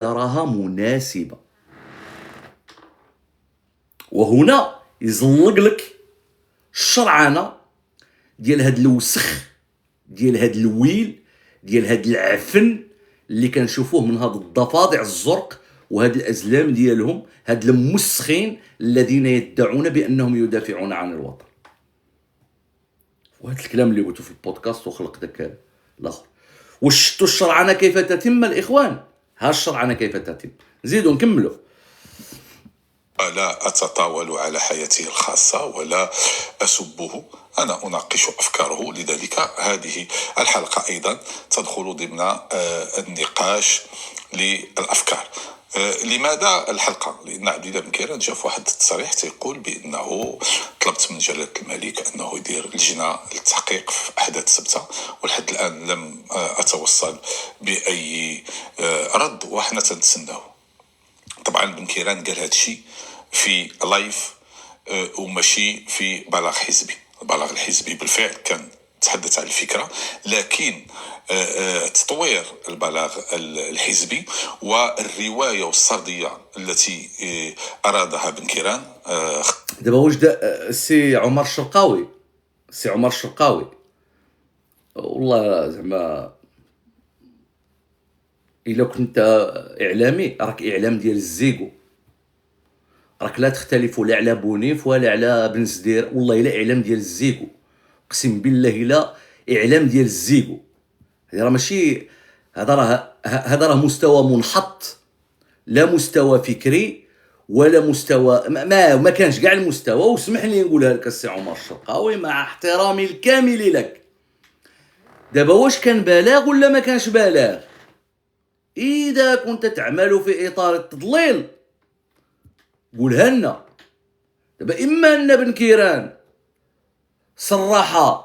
يراها مناسبة. وهنا يزلق لك الشرعنة ديال هاد الوسخ، ديال هاد الويل، ديال هاد العفن اللي كنشوفوه من هاد الضفادع الزرق وهاد الأزلام ديالهم، هاد المسخين الذين يدعون بأنهم يدافعون عن الوطن. وهذا الكلام اللي قلته في البودكاست وخلق داك الاخر. واش شفتوا الشرعنه كيف تتم الاخوان؟ ها الشرعنه كيف تتم. زيدوا نكملوا. لا أتطاول على حياته الخاصة ولا أسبه، أنا أناقش أفكاره. لذلك هذه الحلقة أيضا تدخل ضمن النقاش للأفكار. لماذا الحلقة؟ لأن عبد الله بن كيران جاء في واحد التصريح تيقول بأنه طلبت من جلالة الملك أنه يدير لجنة للتحقيق في أحداث سبتة، ولحد الآن لم أتوصل بأي رد، وحنا تنتسناه. طبعا بن كيران قال هذا الشيء في لايف وماشي في بلاغ حزبي. البلاغ الحزبي بالفعل كان تحدث عن الفكرة، لكن تطوير البلاغ الحزبي والرواية والسردية التي أرادها بن كيران. دابا واش السي عمر الشرقاوي، السي عمر الشرقاوي والله زعما إلا كنت إعلامي راك إعلام ديال الزيكو، راك لا تختلف لا على بونيف ولا على بن زدير، والله إلا إعلام ديال الزيكو، قسم بالله لا إعلام ديال الزيكو. هذا راه ماشي، هذا راه مستوى منحط، لا مستوى فكري ولا مستوى ما كانش كاع المستوى. واسمح لي نقولها لك السي عمر الشرقاوي مع احترامي الكامل لك، دابا واش كان بلاغ ولا ما كانش بلاغ؟ إذا كنت تعمل في إطار التضليل قولها لنا. دابا إما أن بن كيران صرح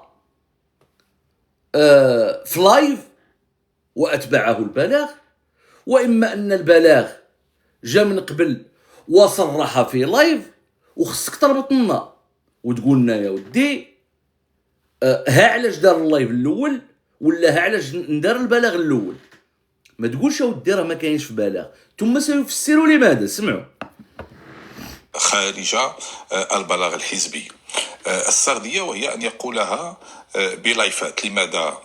في لايف وأتبعه البلاغ، وإما أن البلاغ جا من قبل وصرح في لايف. وخصك تربط لنا وتقول لنا يا ودي ها علاش دار اللايف الأول ولا ها علاش ندار البلاغ الأول. ما تقولش ودي راه ما كاينش في بلاغ، ثم سيفسروا لماذا. سمعوا. خارج البلاغ الحزبي السردية، وهي أن يقولها بلايفات. لماذا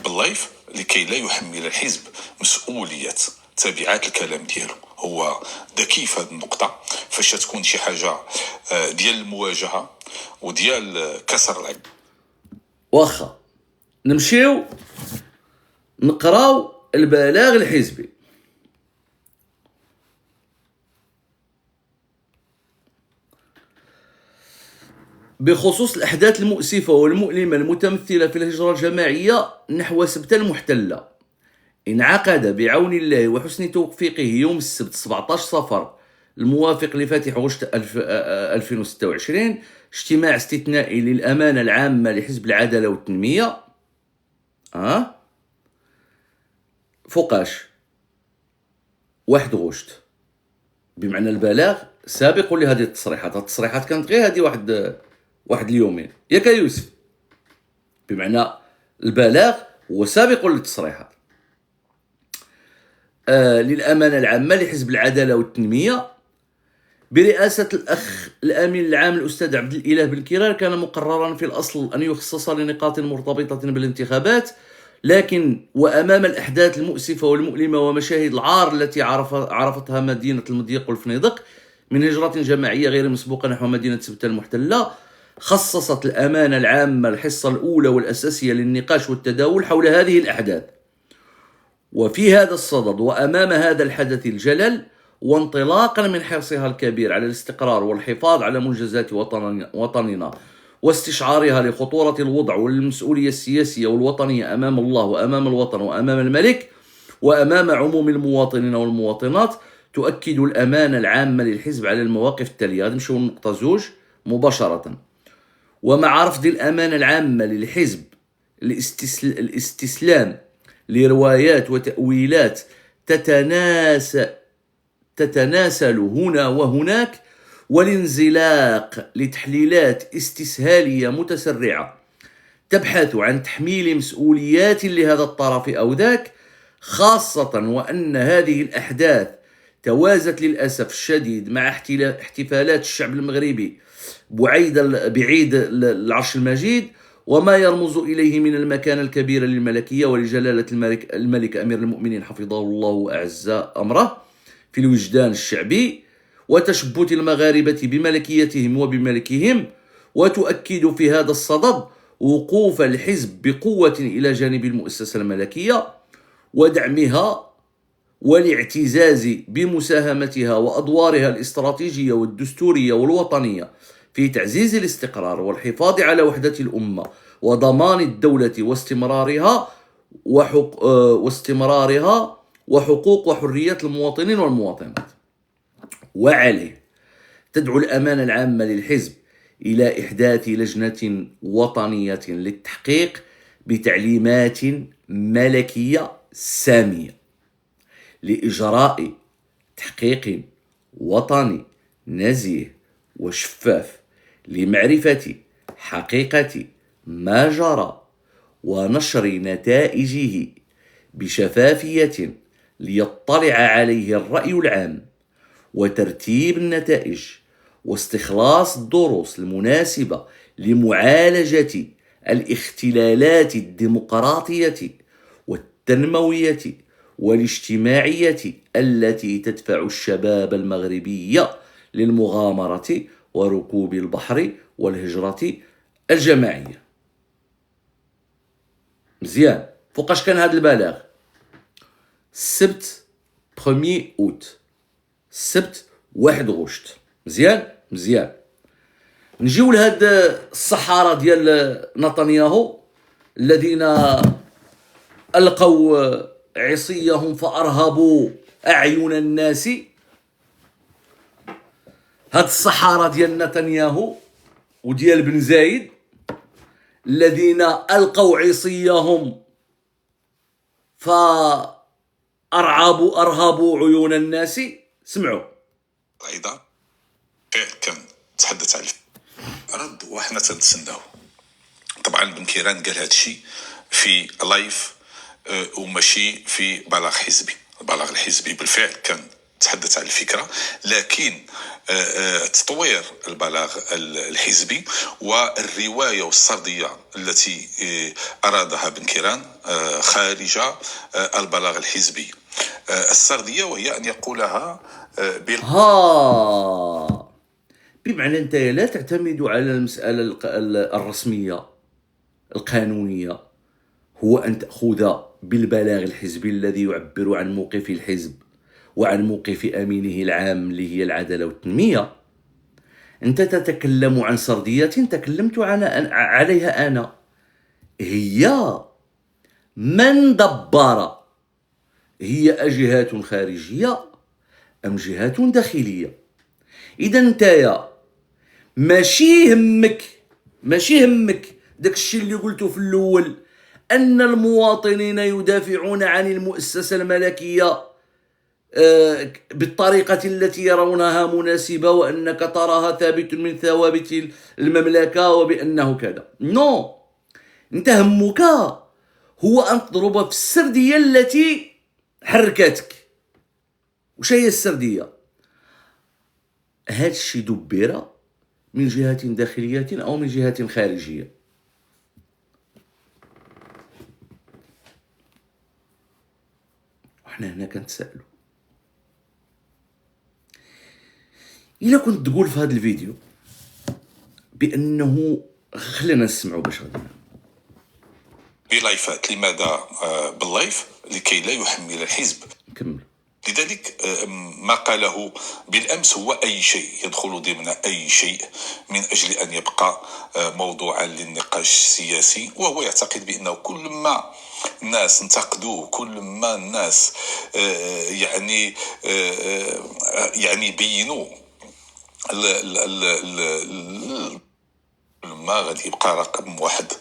باللايف؟ لكي لا يحمل الحزب مسؤولية تبعات الكلام ديالو. هو ذكي في هذه النقطة، فاش تكون شي حاجة ديال المواجهة وديال كسر العين. واخا نمشيو نقراو البلاغ الحزبي. بخصوص الأحداث المؤسفة والمؤلمة المتمثلة في الهجرة الجماعية نحو سبتة المحتلة، انعقد بعون الله وحسن توفيقه يوم السبت 17 صفر الموافق لفاتح غشت 2026 اجتماع استثنائي للأمانة العامة لحزب العدالة والتنمية. فوقاش 1 غشت، بمعنى البلاغ سابق لهذه التصريحات. التصريحات كانت غير هذه واحد اليومين ياك يوسف، بمعنى البلاغ هو سابق للتصريحات. للأمانة العامة لحزب العدالة والتنمية برئاسة الأخ الأمين العام الأستاذ عبد الإله بن كيران، كان مقررا في الأصل أن يخصص لنقاط مرتبطة بالانتخابات، لكن وأمام الأحداث المؤسفة والمؤلمة ومشاهد العار التي عرفتها مدينة المضيق والفنيدق من هجرة جماعية غير مسبوقة نحو مدينة سبتة المحتلة، خصصت الأمانة العامة الحصة الأولى والأساسية للنقاش والتداول حول هذه الأحداث. وفي هذا الصدد وأمام هذا الحدث الجلل، وانطلاقا من حرصها الكبير على الاستقرار والحفاظ على منجزات وطننا واستشعارها لخطورة الوضع والمسؤولية السياسية والوطنية أمام الله وأمام الوطن وأمام الملك وأمام عموم المواطنين والمواطنات، تؤكد الأمانة العامة للحزب على المواقف التالية. هذا مشو النقطة 2 مباشرة. ومع رفض الأمانة العامة للحزب الاستسلام لروايات وتأويلات تتناسل هنا وهناك، والانزلاق لتحليلات استسهالية متسرعة تبحث عن تحميل مسؤوليات لهذا الطرف أو ذاك، خاصة وأن هذه الأحداث توازت للأسف الشديد مع احتفالات الشعب المغربي بعيد العرش المجيد، وما يرمز إليه من المكانة الكبيرة للملكية ولجلالة الملك أمير المؤمنين حفظه الله وأعز أمره في الوجدان الشعبي، وتشبث المغاربة بملكيتهم وبملكهم. وتؤكد في هذا الصدد وقوف الحزب بقوة إلى جانب المؤسسة الملكية ودعمها والاعتزاز بمساهمتها وأدوارها الاستراتيجية والدستورية والوطنية في تعزيز الاستقرار والحفاظ على وحدة الأمة وضمان الدولة واستمرارها وحقوق وحريات المواطنين والمواطنات. وعليه تدعو الأمانة العامة للحزب إلى إحداث لجنة وطنية للتحقيق بتعليمات ملكية سامية لإجراء تحقيق وطني نزيه وشفاف لمعرفة حقيقة ما جرى ونشر نتائجه بشفافية ليطلع عليه الرأي العام، وترتيب النتائج واستخلاص الدروس المناسبة لمعالجة الاختلالات الديمقراطية والتنموية والاجتماعية التي تدفع الشباب المغربي للمغامرة وركوب البحر والهجرة الجماعية. مزيان. فوقاش كان هذا البلاغ؟ السبت 1 أوت، السبت 1 غشت. مزيان. نجيو لهاد الصحارى ديال نتنياهو الذين ألقوا عصيهم فأرهبوا أعين الناس. هاد الصحارى ديال نتنياهو وديال بن زايد الذين ألقوا عصيهم أرهبوا عيون الناس. سمعوا. أيضا كان تحدث على رد وحنا تنتسناو. طبعا بن كيران قال هذا الشيء في لايف وماشي في بلاغ حزبي. البلاغ الحزبي بالفعل كان تحدث عن الفكرة، لكن تطوير البلاغ الحزبي والرواية والسردية التي أرادها بن كيران خارج البلاغ الحزبي. السردية وهي أن يقولها بمعنى أنت لا تعتمد على المسألة الرسمية القانونية، هو أن تأخذ بالبلاغ الحزبي الذي يعبر عن موقف الحزب وعن موقف أمينه العام اللي هي العدالة والتنمية. أنت تتكلم عن سردية تكلمت عليها أنا، هي من دبر، هي أجهات خارجية أم جهات داخلية. إذا نتايا ماشي همك داك الشيء اللي قلته في الأول، أن المواطنين يدافعون عن المؤسسة الملكية بالطريقة التي يرونها مناسبة وأنك تراها ثابت من ثوابت المملكة وبأنه كذا. نو، انت همك هو أن تضرب في السردية التي حركتك. وش هي السردية؟ هذا الشيء دبر من جهة داخلية أو من جهة خارجية. وحنا هنا كنتسائلوا إلا كنت تقول في هذا الفيديو بأنه خلينا نسمعوا باش غادي بلايفات. لماذا باللايف؟ لكي لا يحمل الحزب. نكمل. لذلك ما قاله بالأمس هو أي شيء يدخل ضمن أي شيء من أجل أن يبقى موضوعا للنقاش السياسي، وهو يعتقد بأنه كل ما الناس انتقدوه، كل ما الناس يعني بينوا ما غادي يبقى رقم واحد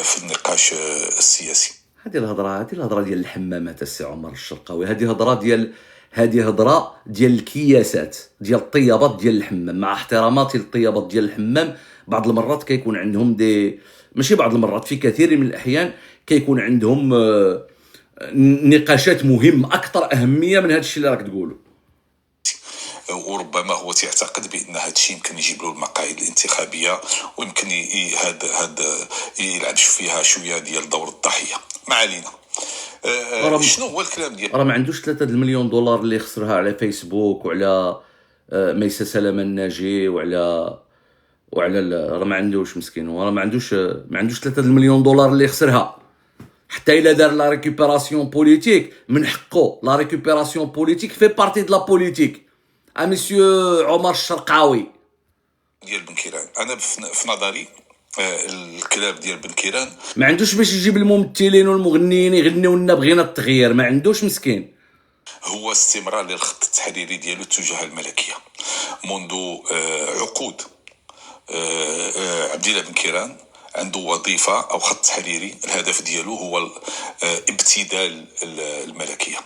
في النقاش السياسي. هذه الهضره ديال الحمامات السي عمر الشرقاوي، هذه هضره ديال الكياسات ديال الطيابات ديال الحمام. مع احتراماتي للطيابات ديال الحمام، بعض المرات كيكون عندهم ماشي بعض المرات، في كثير من الاحيان كيكون عندهم نقاشات مهمه اكثر اهميه من هذا الشيء اللي راك تقوله. وربما هو تعتقد بان هذا الشيء يمكن يجيب له المقاعد الانتخابيه، ويمكن هاد يلعب فيها شويه ديال دور الضحيه. ما علينا. شنو هو الكلام ديال راه ما عندوش 3 المليون دولار اللي خسرها على فيسبوك وعلى ميسا سلامه الناجي وعلى راه ما عندوش مسكين، راه ما عندوش 3 المليون دولار اللي خسرها. حتى الا دار لا ريكوبيراسيون بوليتيك من حقه. لا ريكوبيراسيون بوليتيك في بارتي د لا بوليتيك مسيو عمر الشرقاوي. ديال بن كيران، انا في نظري الكلام ديال بن كيران ما عندوش باش يجيب الممثلين والمغنيين يغنيو لنا بغينا التغيير، ما عندوش مسكين. هو استمرار للخط التحريري ديالو تجاه الملكيه منذ عقود. عبد الله بن كيران عنده وظيفه او خط تحريري، الهدف ديالو هو ابتذال الملكيه،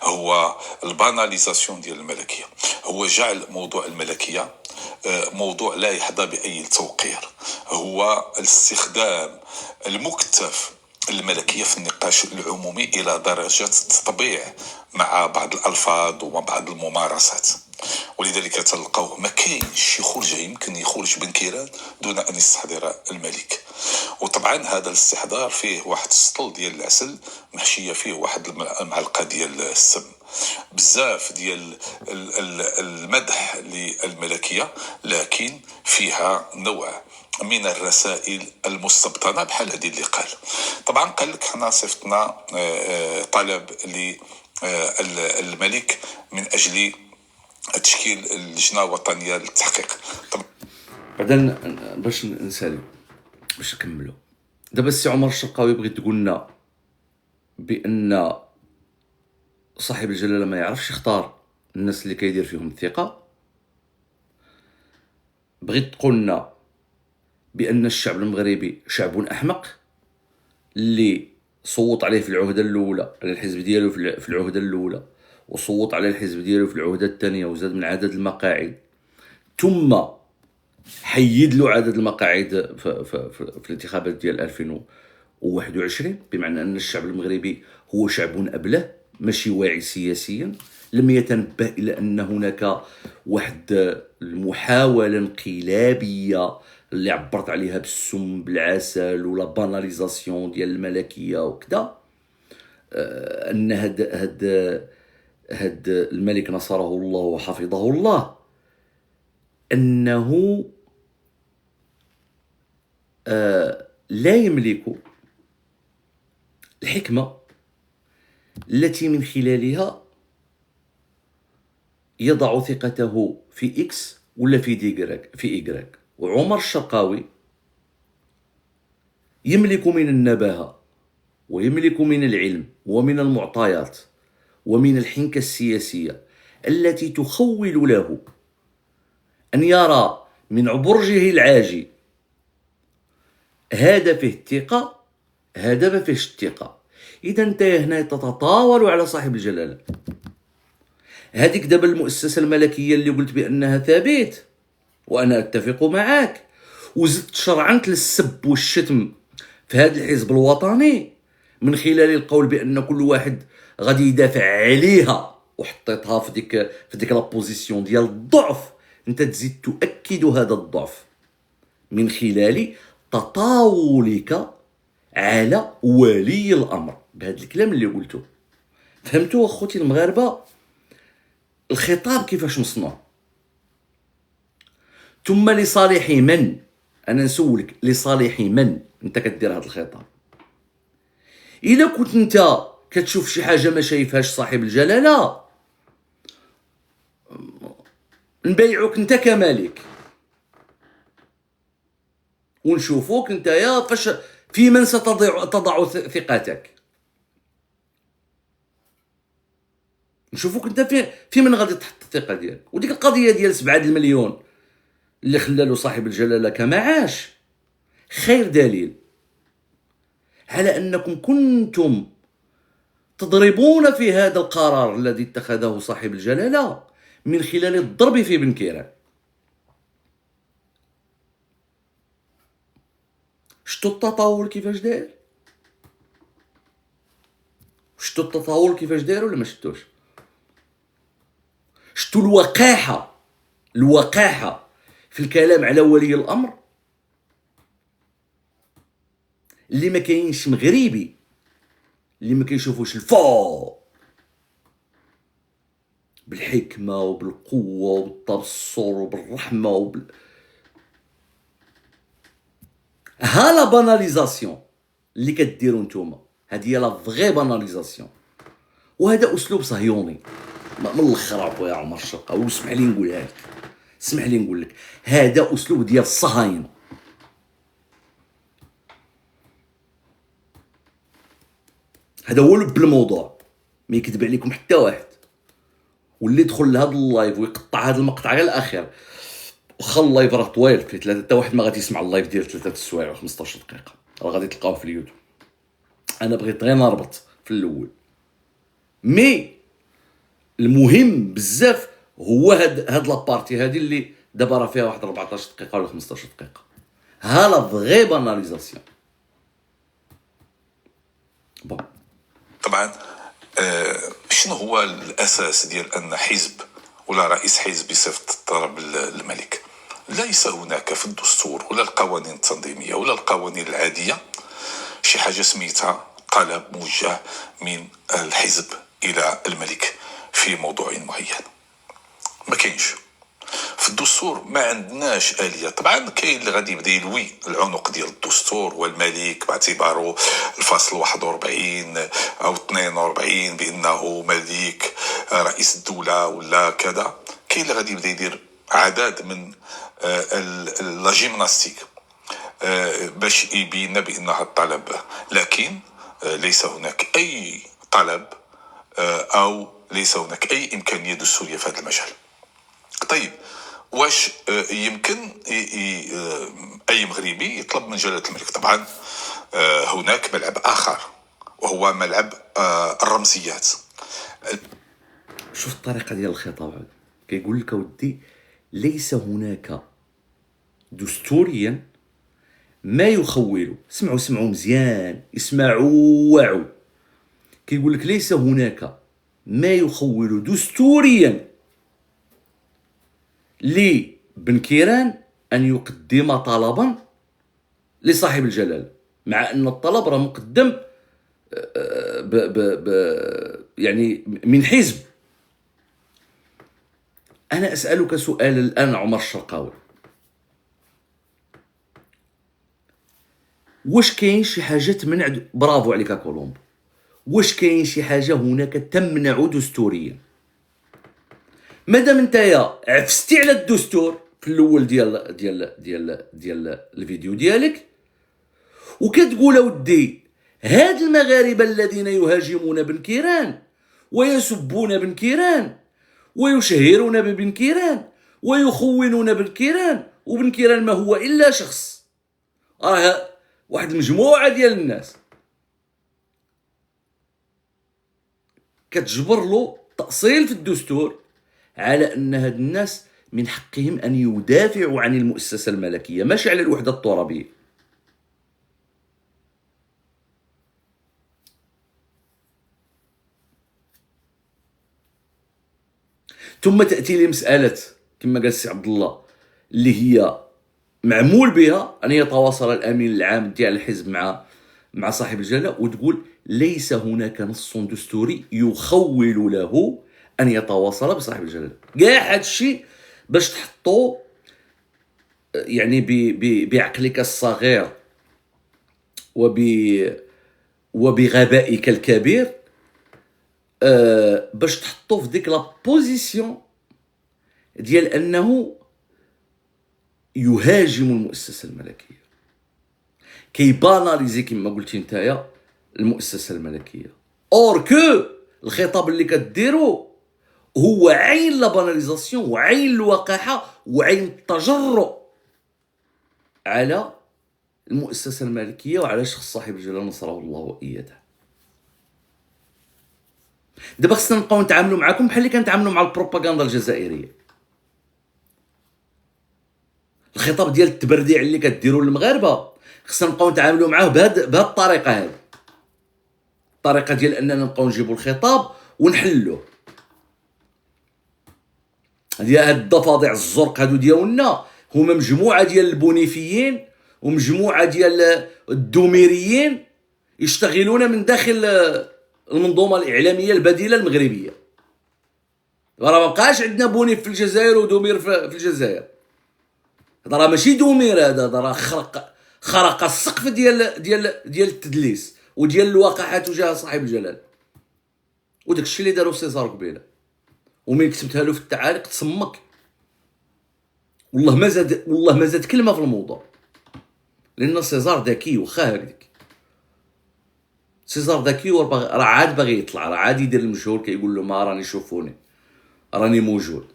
هو الباناليزاسيون ديال الملكيه، هو جعل موضوع الملكيه موضوع لا يحظى باي توقير، هو الاستخدام المكثف الملكيه في النقاش العمومي الى درجه التطبيع مع بعض الالفاظ ومع بعض الممارسات. ولذلك تلقاوه ما كاينش شي خرجه يمكن يخرج بن كيران دون ان يستحضر الملك. وطبعا هذا الاستحضار فيه واحد السطل ديال العسل محشيه فيه واحد المعلقه ديال السم. بزاف ديال المدح للملكيه، لكن فيها نوع من الرسائل المستبطنه بحال هذه اللي قال. طبعا قال لك حنا صيفطنا طلب للملك من اجل تشكيل اللجنه الوطنيه للتحقيق. بعدا باش نسالي باش نكملوا دابا السي عمر الشرقاوي بغيت تقول لنا بان صاحب الجلاله ما يعرفش يختار الناس اللي كيدير فيهم الثقه. بغيت تقول لنا بان الشعب المغربي شعب احمق اللي صوت عليه في العهده الاولى على الحزب ديالو في العهده الاولى، وصوت على الحزب ديالو في العهده الثانيه وزاد من عدد المقاعد، ثم حيد له عدد المقاعد في الانتخابات ديال 2021، بمعنى ان الشعب المغربي هو شعب ابله ماشي واعي سياسيا، لم يتنبه الى ان هناك واحد المحاوله انقلابيه اللي عبرت عليها بالسم بالعسل ولا باناليزاسيون ديال الملكيه وكذا. ان هاد الملك نصره الله وحفظه الله انه لا يملك الحكمه التي من خلالها يضع ثقته في إكس ولا في إيكغيك. وعمر الشرقاوي يملك من النباهة ويملك من العلم ومن المعطيات ومن الحنكة السياسية التي تخول له أن يرى من عبرجه العاجي هذا فيه الثقة هذا ما فيهش الثقة. إذا أنت هنا تتطاول على صاحب الجلالة. هذيك دابا المؤسسة الملكية اللي قلت بأنها ثابت وأنا أتفق معك، وزدت شرعنت للسب والشتم في هذا الحزب الوطني من خلال القول بأن كل واحد غادي يدافع عليها، وحطيتها في ديك لابوزيسيون ديال الضعف. انت تزيد تؤكد هذا الضعف من خلال تطاولك على ولي الامر بهذا الكلام اللي قلته. فهمتوا اخوتي المغاربه الخطاب كيفاش مصنوع؟ ثم لصالح من؟ انا نسولك لصالح من انت كدير هذا الخطاب؟ الا كنت انت كتشوف شي حاجه ما شايفهاش صاحب الجلاله، نبيعوك انت كمالك ونشوفوك انت يا فاش في من ستضع ثقتك. نشوفوك انت في من غادي تحط الثقه ديالك. وديك القضيه ديال 7 المليون اللي خلالو صاحب الجلاله كمعاش خير دليل على انكم كنتم تضربون في هذا القرار الذي اتخذه صاحب الجلاله من خلال الضرب في بن كيران. شتو التطاول كيفاش داير؟ شفتوا التطاول كيفاش داير ولا ما شفتوش؟ شفتوا الوقاحه في الكلام على ولي الامر؟ اللي ما كاينش مغربي اللي ما كيشوفوش الفوق بالحكمه وبالقوه وبالتبصر وبالرحمه ها لا باناليزاسيون اللي كديروا نتوما، هذه هي لا فغي باناليزاسيون. وهذا اسلوب صهيوني من الاخر ابويا عمر الشرقاوي، واسمح لي نقولها لك، اسمح لي نقول لك، هذا اسلوب ديال الصهاينه. هذا هو لب الموضوع، ما يكذب عليكم حتى واحد. واللي يدخل لهذا اللايف ويقطع هذا المقطع غير الاخير، واخا اللايف راه طويل فيه ثلاثه، حتى واحد ما غادي يسمع اللايف ديال 3 السوايع و15 دقيقه، راه غادي تلقاوه في اليوتيوب. انا بغيت غير نربط في الاول، مي المهم بزاف هو هاد لابارتي هادي اللي دابا راه فيها واحد 14 دقيقه ولا 15 دقيقه. ها لا فغي باناليزاسيون. بون طبعا شنو هو الاساس ديال ان حزب ولا رئيس حزب بصفه طلب الملك؟ ليس هناك في الدستور ولا القوانين التنظيميه ولا القوانين العاديه شي حاجه سميتها طلب موجه من الحزب الى الملك في موضوع معين. ما كاينش في الدستور، ما عندناش آلية. طبعا كاين اللي غادي يبدا يلوي العنق ديال الدستور والملك باعتباره الفصل 41 او 42 بانه ملك رئيس الدولة ولا كذا. كاين اللي غادي يبدا يدير عدد من لا جيمناستيك باش يبين بانها الطلب، لكن ليس هناك اي طلب او ليس هناك اي امكانيه دستوريه في هذا المجال. طيب واش يمكن اي مغربي يطلب من جلاله الملك؟ طبعا هناك ملعب اخر وهو ملعب الرمزيات. شوف الطريقه ديال الخطاب، كيقول لك اودي ليس هناك دستوريا ما يخول. سمعوا مزيان، اسمعوا واعوا. كيقول لك ليس هناك ما يخول دستوريا لبن كيران أن يقدم طلبا لصاحب الجلالة، مع أن الطلب راه مقدم يعني من حزب. أنا أسألك سؤال الآن عمر الشرقاوي، واش كاين شي حاجة تمنع؟ برافو عليك كولومبو. واش كاين شي حاجة هناك تمنع دستوريا؟ مادام نتايا عفستي على الدستور في الاول ديال الفيديو ديالك، وكتقول اودي هاد المغاربه الذين يهاجمون بن كيران ويسبون بن كيران ويشهرون ببن كيران ويخونون بن كيران، وبن كيران ما هو الا شخص، واحد مجموعه ديال الناس كتجبر له تأصيل في الدستور على أن هاد الناس من حقهم أن يدافعوا عن المؤسسة الملكية، ماشي على الوحدة الترابية. ثم تأتي لي مسألة كما قال السي عبد الله اللي هي معمول بها أن يتواصل الأمين العام ديال الحزب مع صاحب الجلالة، وتقول ليس هناك نص دستوري يخول له أن يتواصل بصاحب الجلالة. كاع هاد الشيء باش تحطو يعني بعقلك الصغير وبغبائك الكبير، باش تحطو في ديك لا بوزيسيون ديال أنه يهاجم المؤسسة الملكية، كيباناليزي كما قلتي نتايا المؤسسة الملكية. اور كو الخطاب اللي كديرو هو عين لا باناليزاسيون وعين الوقاحة وعين التجرؤ على المؤسسة الملكية وعلى شخص صاحب الجلالة نصره الله وإياده. دابا خصنا نبقاو نتعاملوا معكم بحال اللي كنتعاملوا مع البروباغندا الجزائرية. الخطاب ديال التبرديع اللي كديروا للمغاربة خصنا نبقاو نتعاملوا معاه بهاد الطريقة هذه. الطريقه ديال اننا نبقاو نجيبوا الخطاب ونحلوه. هاد الضفادع الزرق هادو ديالنا هما مجموعه ديال البونيفيين ومجموعه ديال الدوميريين يشتغلون من داخل المنظومه الاعلاميه البديله المغربيه. راه ما بقاش عندنا بونيف في الجزائر ودومير في الجزائر. هذا راه ماشي دومير، هذا راه خرق السقف ديال التدليس وديال الوقاحه تجاه صاحب الجلال. وداك الشيء اللي داروا سيزار قبيله، ومن كتبتها له في التعاليق تصمك. والله ما زاد كلمه في الموضوع، لان سيزار ذكي واخا هكذاك. سيزار ذكي راه عاد باغي يطلع، راه عاد يدير المجهول، كيقول له ما راني شوفوني راني موجود.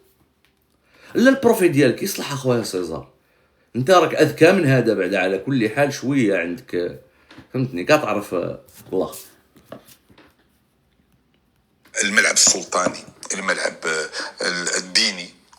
لا البروفي ديالك يصلح اخويا سيزار، انت راك اذكى من هذا بعدا على كل حال، شويه عندك فهمتني كتعرف الله. الملعب السلطاني، الملعب